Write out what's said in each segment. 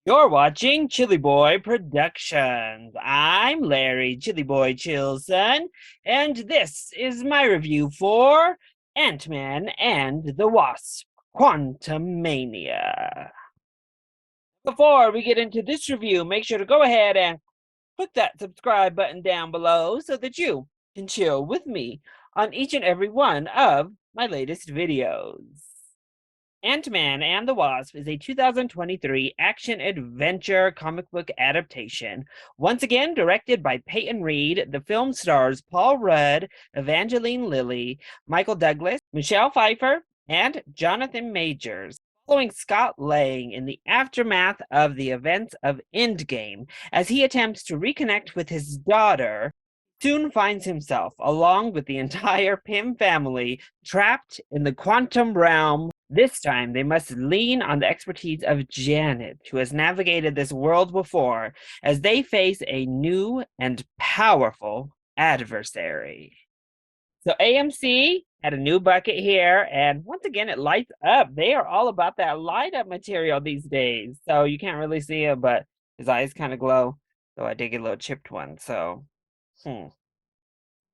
You're watching Chili Boy Productions. I'm Larry Chili Boy Chilson, and this is my review for Ant-Man and the Wasp: Quantamania. Before we get into this review, make sure to go ahead and click that subscribe button down below so that you can chill with me on each and every one of my latest videos. Ant-Man and the Wasp is a 2023 action-adventure comic book adaptation. Once again, directed by Peyton Reed, the film stars Paul Rudd, Evangeline Lilly, Michael Douglas, Michelle Pfeiffer, and Jonathan Majors. Following Scott Lang in the aftermath of the events of Endgame, as he attempts to reconnect with his daughter, soon finds himself, along with the entire Pym family, trapped in the quantum realm. This time, they must lean on the expertise of Janet, who has navigated this world before, as they face a new and powerful adversary. So AMC had a new bucket here, and once again, it lights up. They are all about that light up material these days. So you can't really see it, but his eyes kind of glow. So I did get a little chipped one. So,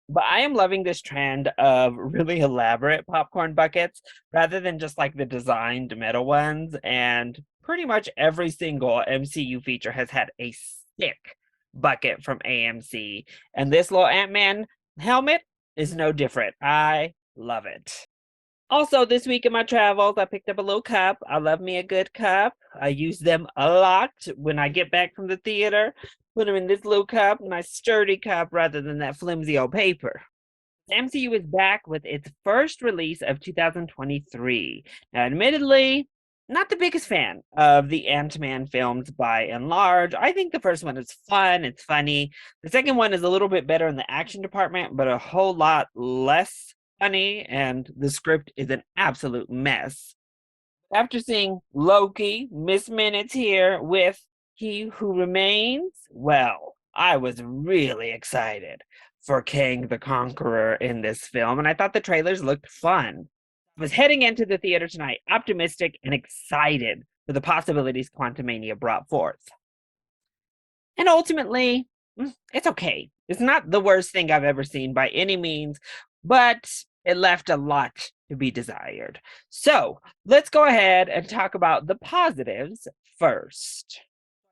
But I am loving this trend of really elaborate popcorn buckets rather than just like the designed metal ones. And pretty much every single MCU feature has had a stick bucket from AMC. And this little Ant-Man helmet is no different. I love it. Also, this week in my travels, I picked up a little cup. I love me a good cup. I use them a lot when I get back from the theater. Put them in this little cup, nice sturdy cup, rather than that flimsy old paper. MCU is back with its first release of 2023. Now, admittedly, not the biggest fan of the Ant-Man films by and large. I think the first one is fun, it's funny. The second one is a little bit better in the action department, but a whole lot less funny, and the script is an absolute mess. After seeing Loki miss minutes here with He Who Remains, well, I was really excited for Kang the Conqueror in this film, and I thought the trailers looked fun. I was heading into the theater tonight optimistic and excited for the possibilities Quantumania brought forth. And ultimately, it's okay. It's not the worst thing I've ever seen by any means, but it left a lot to be desired. So let's go ahead and talk about the positives first.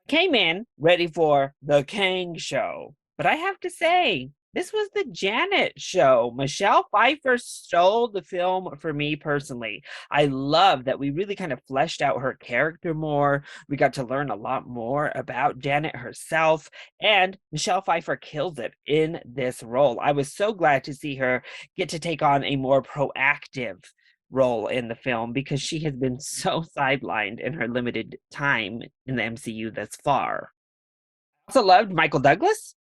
Came in ready for the Kang show, but I have to say, this was the Janet show. Michelle Pfeiffer stole the film for me personally. I love that we really kind of fleshed out her character more. We got to learn a lot more about Janet herself, and Michelle Pfeiffer kills it in this role. I was so glad to see her get to take on a more proactive role in the film because she has been so sidelined in her limited time in the MCU thus far. I also loved Michael Douglas.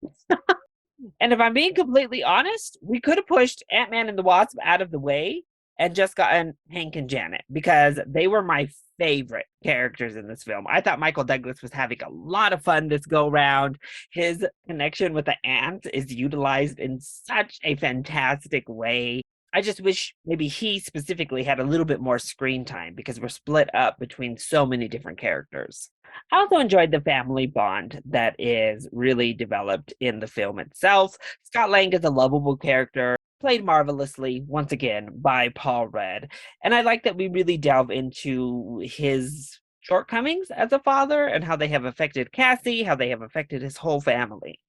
And if I'm being completely honest, we could have pushed Ant-Man and the Wasp out of the way and just gotten Hank and Janet because they were my favorite characters in this film. I thought Michael Douglas was having a lot of fun this go round. His connection with the ants is utilized in such a fantastic way. I just wish maybe he specifically had a little bit more screen time because we're split up between so many different characters. I also enjoyed the family bond that is really developed in the film itself. Scott Lang is a lovable character, played marvelously once again by Paul Rudd. And I like that we really delve into his shortcomings as a father and how they have affected Cassie, how they have affected his whole family.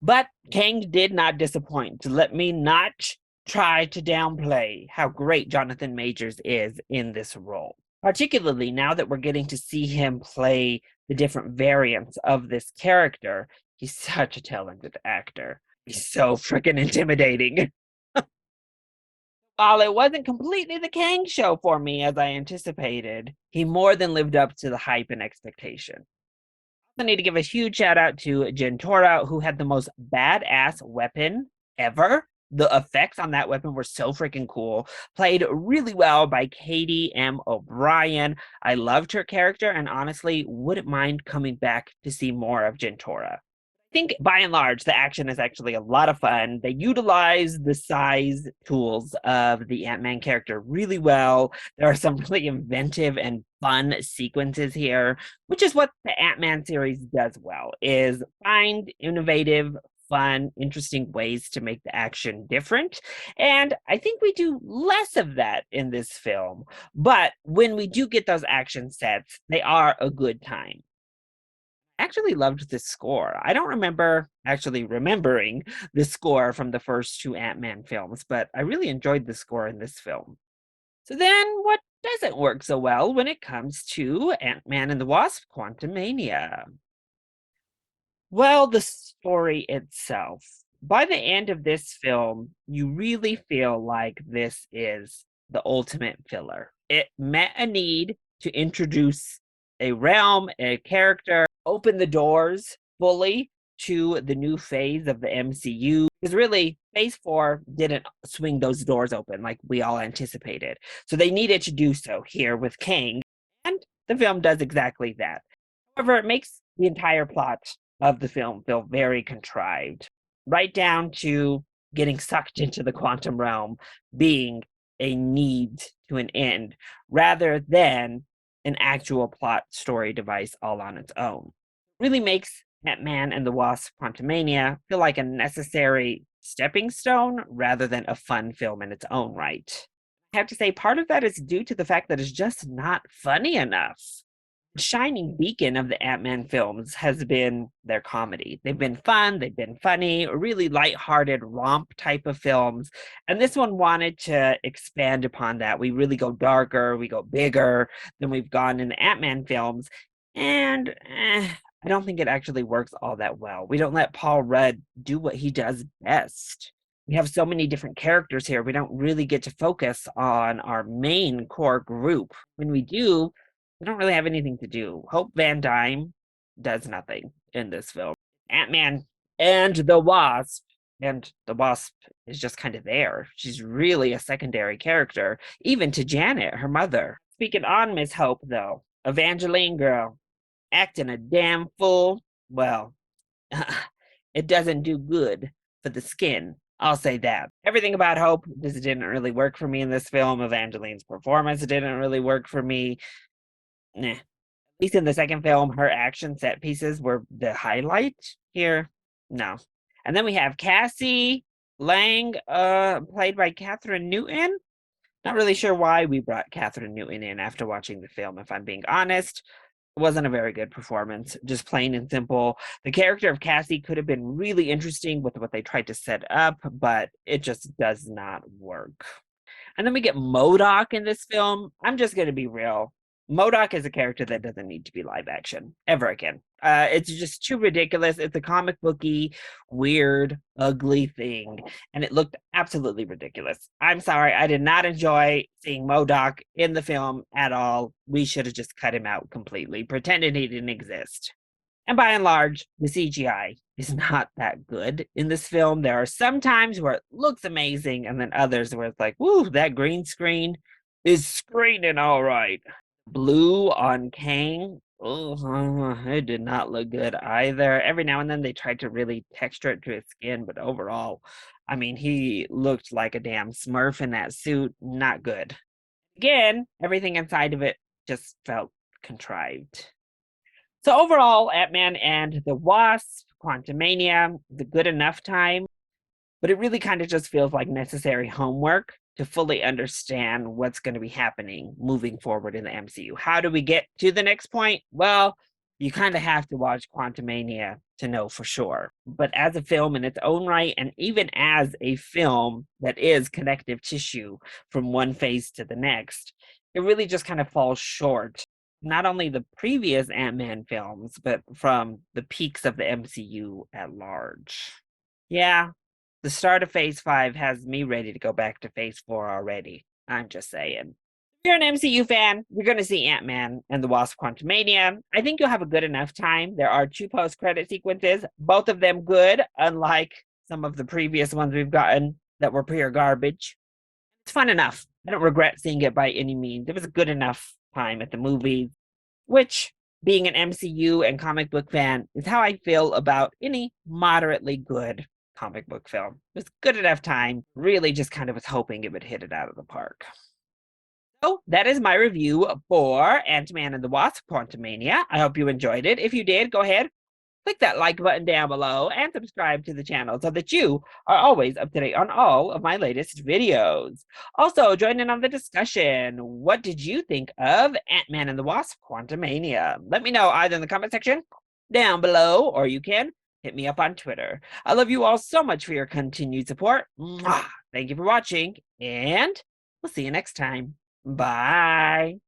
But Kang did not disappoint. Let me not try to downplay how great Jonathan Majors is in this role, particularly now that we're getting to see him play the different variants of this character. He's such a talented actor. He's so freaking intimidating. While it wasn't completely the Kang show for me as I anticipated, he more than lived up to the hype and expectation. I need to give a huge shout out to Gentora, who had the most badass weapon ever. The effects on that weapon were so freaking cool. Played really well by Katie M. O'Brien. I loved her character and honestly wouldn't mind coming back to see more of Gentora. Think by and large, the action is actually a lot of fun. They utilize the size tools of the Ant-Man character really well. There are some really inventive and fun sequences here, which is what the Ant-Man series does well, is find innovative, fun, interesting ways to make the action different. And I think we do less of that in this film. But when we do get those action sets, they are a good time. Actually loved the score. I don't remember actually remembering the score from the first two Ant-Man films, but I really enjoyed the score in this film. So then what doesn't work so well when it comes to Ant-Man and the Wasp: Quantamania? Well, the story itself. By the end of this film, you really feel like this is the ultimate filler. It met a need to introduce a realm, a character, open the doors fully to the new phase of the MCU. Because really, phase four didn't swing those doors open like we all anticipated. So they needed to do so here with Kang. And the film does exactly that. However, it makes the entire plot of the film feel very contrived, right down to getting sucked into the quantum realm being a need to an end rather than an actual plot story device all on its own. It really makes Ant-Man and the Wasp: Quantumania feel like a necessary stepping stone rather than a fun film in its own right. I have to say, part of that is due to the fact that it's just not funny enough. Shining beacon of the Ant-Man films has been their comedy. They've been fun, they've been funny, really lighthearted romp type of films. And this one wanted to expand upon that. We really go darker, we go bigger than we've gone in the Ant-Man films. And I don't think it actually works all that well. We don't let Paul Rudd do what he does best. We have so many different characters here. We don't really get to focus on our main core group. When we do, we don't really have anything to do. Hope Van Dyne does nothing in this film. Ant-Man and the Wasp is just kind of there. She's really a secondary character, even to Janet, her mother. Speaking on Miss Hope, though, Evangeline girl, acting a damn fool. Well, it doesn't do good for the skin. I'll say that. Everything about Hope just didn't really work for me in this film. Evangeline's performance didn't really work for me. Nah. At least in the second film, her action set pieces were the highlight. Here, no. And then we have Cassie Lang, played by Catherine Newton. Not really sure why we brought Catherine Newton in after watching the film, if I'm being honest. It wasn't a very good performance, just plain and simple. The character of Cassie could have been really interesting with what they tried to set up, but it just does not work. And then we get MODOK in this film. I'm just going to be real. MODOK is a character that doesn't need to be live action ever again. It's just too ridiculous. It's a comic booky, weird, ugly thing, and it looked absolutely ridiculous. I'm sorry, I did not enjoy seeing MODOK in the film at all. We should have just cut him out completely, pretended he didn't exist. And by and large, the CGI is not that good in this film. There are some times where it looks amazing, and then others where it's like, woo, that green screen is screening all right. Blue on Kang, oh, it did not look good either. Every now and then they tried to really texture it to his skin, but overall, I mean, he looked like a damn smurf in that suit. Not good. Again, everything inside of it just felt contrived. So overall, Ant-Man and the Wasp: Quantumania, the good enough time, but it really kind of just feels like necessary homework to fully understand what's going to be happening moving forward in the MCU. How do we get to the next point? Well, you kind of have to watch Quantumania to know for sure. But as a film in its own right, and even as a film that is connective tissue from one phase to the next, it really just kind of falls short. Not only the previous Ant-Man films, but from the peaks of the MCU at large. Yeah, the start of phase five has me ready to go back to phase four already. I'm just saying. If you're an MCU fan, you're going to see Ant-Man and the Wasp: Quantumania. I think you'll have a good enough time. There are two post-credit sequences, both of them good, unlike some of the previous ones we've gotten that were pure garbage. It's fun enough. I don't regret seeing it by any means. It was a good enough time at the movies, which being an MCU and comic book fan is how I feel about any moderately good comic book film. It was good enough time. Really just kind of was hoping it would hit it out of the park. So that is my review for Ant-Man and the Wasp: Quantamania. I hope you enjoyed it. If you did, go ahead, click that like button down below and subscribe to the channel so that you are always up to date on all of my latest videos. Also, join in on the discussion. What did you think of Ant-Man and the Wasp: Quantumania? Let me know either in the comment section down below, or you can hit me up on Twitter. I love you all so much for your continued support. Mwah! Thank you for watching, and we'll see you next time. Bye.